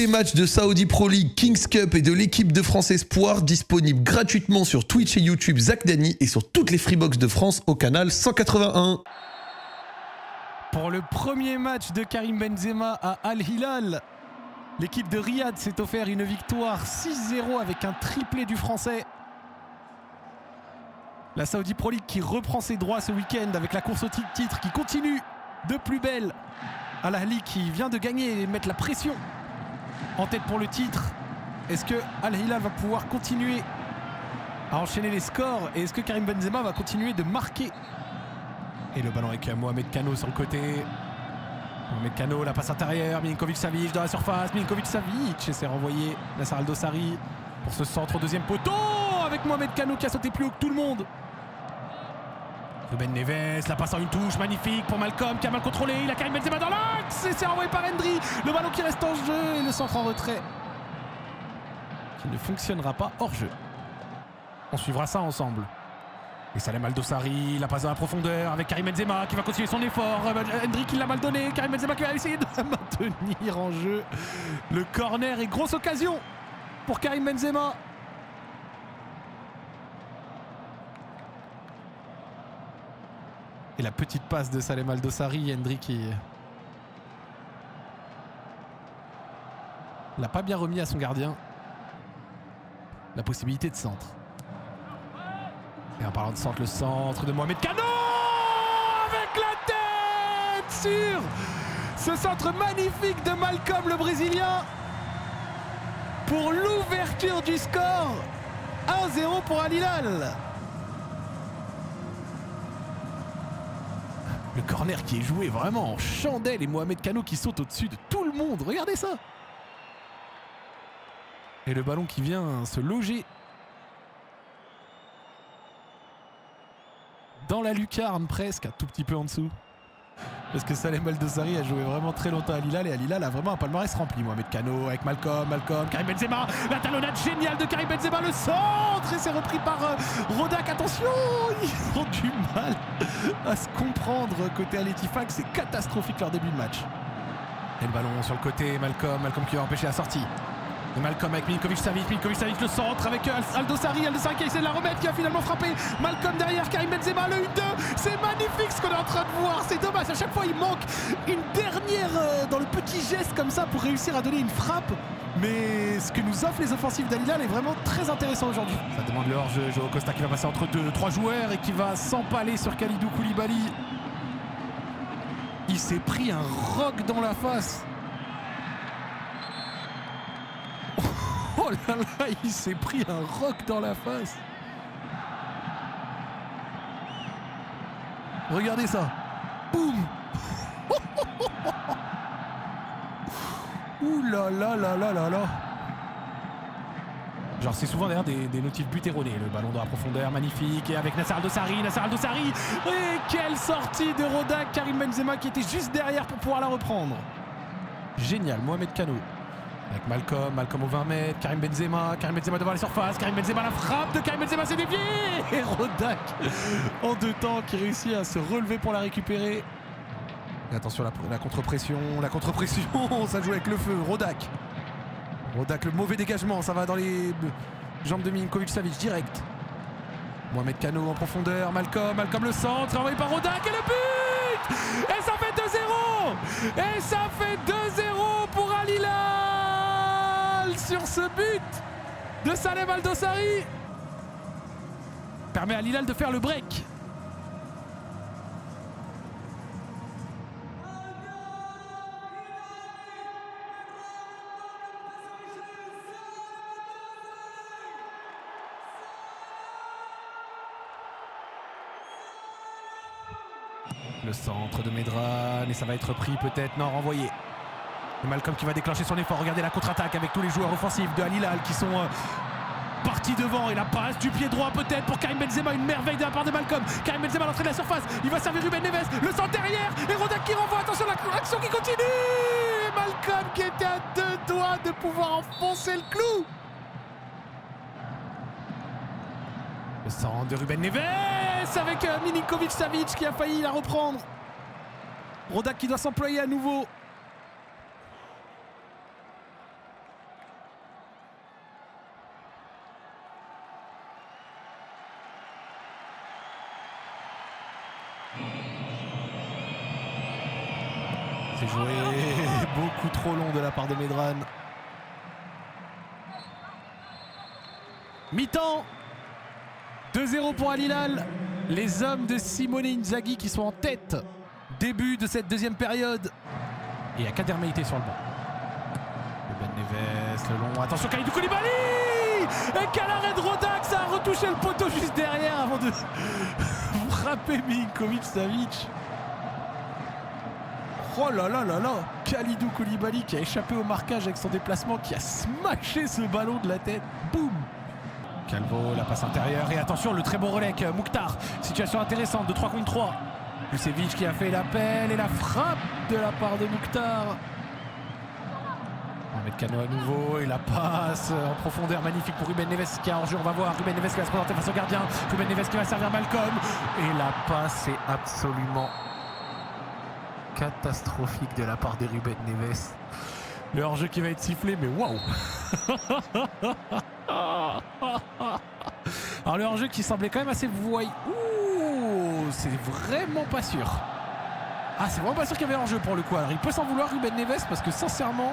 matchs de Saudi Pro League, Kings Cup et de l'équipe de France Espoir disponibles gratuitement sur Twitch et YouTube Zach Dany et sur toutes les Freebox de France au canal 181. Pour le premier match de Karim Benzema à Al Hilal, l'équipe de Riyad s'est offert une victoire 6-0 avec un triplé du Français. La Saudi Pro League qui reprend ses droits ce week-end avec la course au titre qui continue de plus belle. Al Ahly qui vient de gagner et mettre la pression en tête pour le titre. Est-ce que Al Hilal va pouvoir continuer à enchaîner les scores et est-ce que Karim Benzema va continuer de marquer? Et le ballon avec Mohamed Kano sur le côté. Mohamed Kano, la passe intérieure, Milinkovic-Savic dans la surface, Milinkovic-Savic et c'est renvoyé Nasser Al Dossari pour ce centre au deuxième poteau avec Mohamed Kano qui a sauté plus haut que tout le monde. Ruben Neves, la passe en une touche, magnifique pour Malcolm qui a mal contrôlé, il a Karim Benzema dans l'axe et c'est renvoyé par Hendry. Le ballon qui reste en jeu et le centre en retrait qui ne fonctionnera pas hors jeu. On suivra ça ensemble. Et Salem Al Dossari, la passe dans la profondeur avec Karim Benzema qui va continuer son effort. Hendry qui l'a mal donné, Karim Benzema qui va essayer de maintenir en jeu le corner et grosse occasion pour Karim Benzema. Et la petite passe de Salem Al Dossari, Hendry qui l'a pas bien remis à son gardien. La possibilité de centre. Et en parlant de centre, le centre de Mohamed Kano avec la tête sur ce centre magnifique de Malcolm le Brésilien pour l'ouverture du score. 1-0 pour Al Hilal. Le corner qui est joué vraiment en chandelle et Mohamed Kano qui saute au-dessus de tout le monde. Regardez ça. Et le ballon qui vient se loger dans la lucarne presque, un tout petit peu en dessous. Parce que Salem Al Dossari a joué vraiment très longtemps à Al Hilal et Al Hilal a vraiment un palmarès rempli. Mohamed Kano avec Malcolm, Karim Benzema, la talonnade géniale de Karim Benzema, le centre et c'est repris par Rodak. Attention, ils ont du mal à se comprendre côté Al Ettifaq, c'est catastrophique leur début de match. Et le ballon sur le côté, Malcolm qui va empêcher la sortie. Et Malcolm avec Milinkovic-Savic, le centre avec Al Dossari qui a essayé de la remettre, qui a finalement frappé. Malcolm derrière, Karim Benzema, le 1-2. C'est magnifique ce qu'on est en train de voir, c'est dommage. À chaque fois, il manque une dernière dans le petit geste comme ça pour réussir à donner une frappe. Mais ce que nous offrent les offensives d'Al Hilal est vraiment très intéressant aujourd'hui. Ça demande le hors-jeu, Joao Costa qui va passer entre 3 joueurs et qui va s'empaler sur Kalidou Koulibaly. Il s'est pris un roc dans la face. Oh là là, il s'est pris un roc dans la face. Regardez ça. Boum. Ouh là là là là là là. Genre c'est souvent d'ailleurs des notifs buts erronés. Le ballon dans la profondeur, magnifique. Et avec Nasser Al Dossari. Et quelle sortie de Rodak. Karim Benzema qui était juste derrière pour pouvoir la reprendre. Génial, Mohamed Kano. Avec Malcolm au 20 mètres, Karim Benzema devant les surfaces, Karim Benzema, la frappe de Karim Benzema, c'est dévié. Et Rodak en 2 temps qui réussit à se relever pour la récupérer. Et attention la contre-pression, ça joue avec le feu. Rodak, le mauvais dégagement, ça va dans les jambes de Milinkovic-Savic direct. Mohamed Kano en profondeur, Malcolm le centre, envoyé par Rodak et le but. Et ça fait 2-0. Et ça fait 2-0 pour Al Hilal sur ce but de Salem Al Dossari. Permet à Al Hilal de faire le break. Le centre de Medran et ça va être pris peut-être, non, renvoyé. Et Malcolm qui va déclencher son effort, regardez la contre-attaque avec tous les joueurs offensifs de Al Hilal qui sont partis devant et la passe du pied droit peut-être pour Karim Benzema, une merveille de la part de Malcolm. Karim Benzema à l'entrée de la surface, il va servir Ruben Neves, le centre derrière et Rodak qui renvoie, attention l'action qui continue et Malcolm qui était à 2 doigts de pouvoir enfoncer le clou. Le centre de Ruben Neves avec Milinkovic-Savic qui a failli la reprendre. Rodak qui doit s'employer à nouveau. C'est joué beaucoup trop long de la part de Medran. Mi-temps 2-0 pour Al Hilal. Les hommes de Simone Inzaghi qui sont en tête. Début de cette deuxième période. Et il y a Kader Meïté sur le banc. Ben Neves, le long. Attention, Kalidou Koulibaly. Et quel arrêt de Rodak. Ça a retouché le poteau juste derrière avant de frapper Milinkovic Savic. Oh là là là là. Kalidou Koulibaly qui a échappé au marquage avec son déplacement, qui a smashé ce ballon de la tête. Boum. Calvo, la passe intérieure. Et attention, le très beau relais avec Mouktar. Situation intéressante de 3 contre 3. Lucevic qui a fait l'appel et la frappe de la part de Mouktar. Mohamed Kano à nouveau et la passe en profondeur magnifique pour Ruben Neves qui a hors-jeu. On va voir Ruben Neves qui va se présenter face au gardien. Ruben Neves qui va servir Malcolm. Et la passe est absolument catastrophique de la part de Ruben Neves. Le hors-jeu qui va être sifflé, mais waouh. Alors le hors-jeu qui semblait quand même assez voyou. Ouh, c'est vraiment pas sûr. Ah, c'est vraiment pas sûr qu'il y avait hors-jeu pour le coup. Alors il peut s'en vouloir Ruben Neves parce que sincèrement...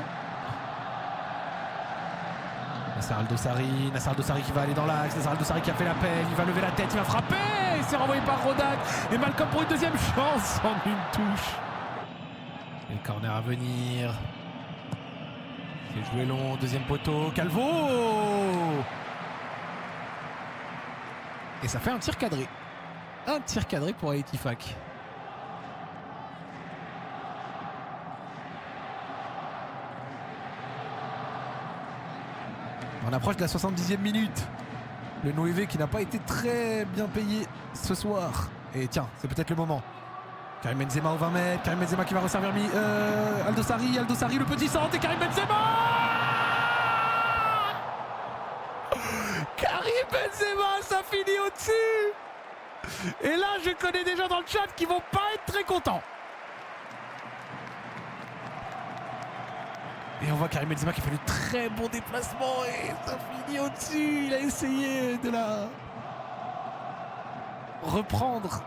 Nasser Al-Dossari qui va aller dans l'axe. Nasser Al-Dossari qui a fait l'appel. Il va lever la tête, il va frapper. C'est renvoyé par Rodak. Et Malcolm pour une deuxième chance en une touche. Et le corner à venir. C'est joué long, deuxième poteau. Calvo. Et ça fait un tir cadré. Un tir cadré pour Al-Ettifaq. On approche de la 70e minute. Le Noévé qui n'a pas été très bien payé ce soir. Et tiens, c'est peut-être le moment. Karim Benzema au 20 mètres. Karim Benzema qui va resservir Al-Dossari, le petit centre et Karim Benzema. Karim Benzema, ça finit au-dessus. Et là, je connais des gens dans le chat qui vont pas être très contents. Et on voit Karim Benzema qui fait le très bon déplacement et ça finit au-dessus. Il a essayé de la reprendre.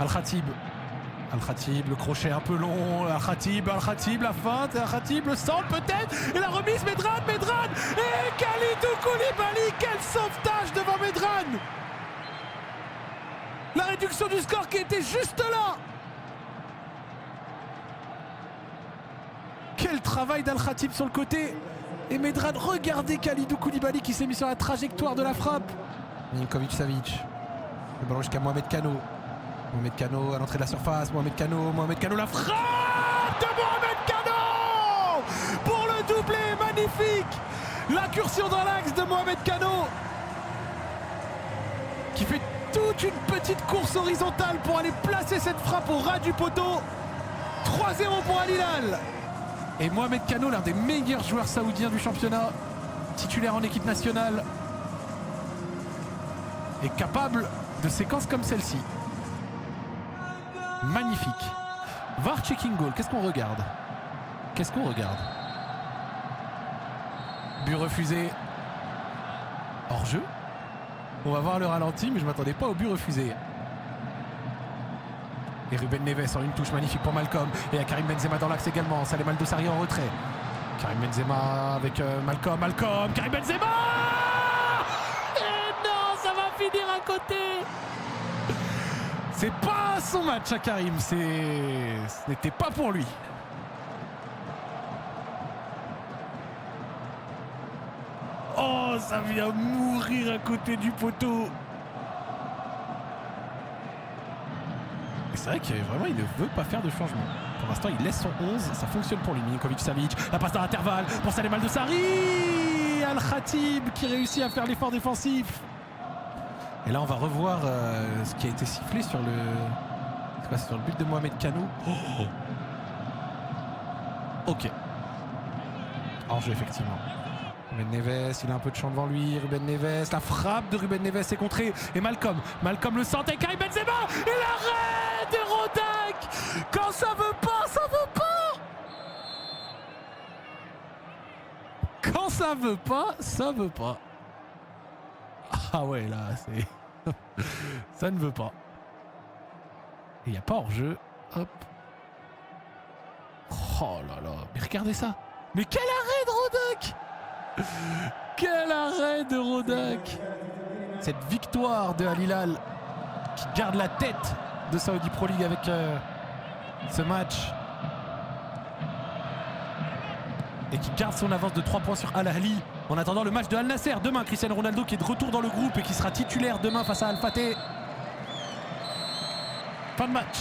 Al-Khatib, le crochet un peu long. Al-Khatib, la feinte. Al-Khatib, le centre peut-être. Et la remise, Medran. Et Kalidou Koulibaly, quel sauvetage devant Medran. La réduction du score qui était juste là. Quel travail d'Al-Khatib sur le côté. Et Medran, regardez Kalidou Koulibaly qui s'est mis sur la trajectoire de la frappe. Milinkovic Savic. Le ballon jusqu'à Mohamed Kano. Mohamed Kano à l'entrée de la surface. Mohamed Kano, la frappe de Mohamed Kano pour le doublé magnifique. L'incursion dans l'axe de Mohamed Kano qui fait toute une petite course horizontale pour aller placer cette frappe au ras du poteau. 3-0 pour Al Hilal. Et Mohamed Kano, l'un des meilleurs joueurs saoudiens du championnat, titulaire en équipe nationale, est capable de séquences comme celle-ci. Magnifique. VAR checking goal, qu'est-ce qu'on regarde? But refusé. Hors-jeu. On va voir le ralenti, mais je ne m'attendais pas au but refusé. Et Ruben Neves en une touche magnifique pour Malcolm. Et il y a Karim Benzema dans l'axe également. Salem Al-Dossari en retrait. Karim Benzema avec Malcolm. Karim Benzema. Et non, ça va finir à côté. C'est pas son match à Karim. Ce n'était pas pour lui. Oh, ça vient mourir à côté du poteau. C'est vrai qu'il ne veut pas faire de changement. Pour l'instant, il laisse son 11. Ça fonctionne pour lui. Milinkovic Savic. La passe dans l'intervalle pour Salem Al-Dossari. Al-Khatib qui réussit à faire l'effort défensif. Et là, on va revoir ce qui a été sifflé sur le... C'est quoi, sur le but de Mohamed Kano. Oh. Ok. Hors-jeu, effectivement. Ruben Neves, il a un peu de champ devant lui. Ruben Neves, la frappe de Ruben Neves est contrée. Et Malcolm le sentait. Karim Benzema. Et l'arrêt de Rodak. Quand ça veut pas, ça veut pas. Quand ça veut pas, ça veut pas. Ah ouais, là, c'est... ça ne veut pas. Et il n'y a pas hors-jeu. Hop. Oh là là, mais regardez ça. Mais quel arrêt de Rodak! Quel arrêt de Rodak! Cette victoire de Al Hilal qui garde la tête de Saudi Pro League avec ce match. Et qui garde son avance de 3 points sur Al Ahly. En attendant le match de Al Nasser demain, Cristiano Ronaldo qui est de retour dans le groupe et qui sera titulaire demain face à Al Fateh. Fin de match.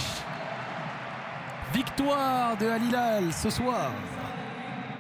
Victoire de Al Hilal ce soir.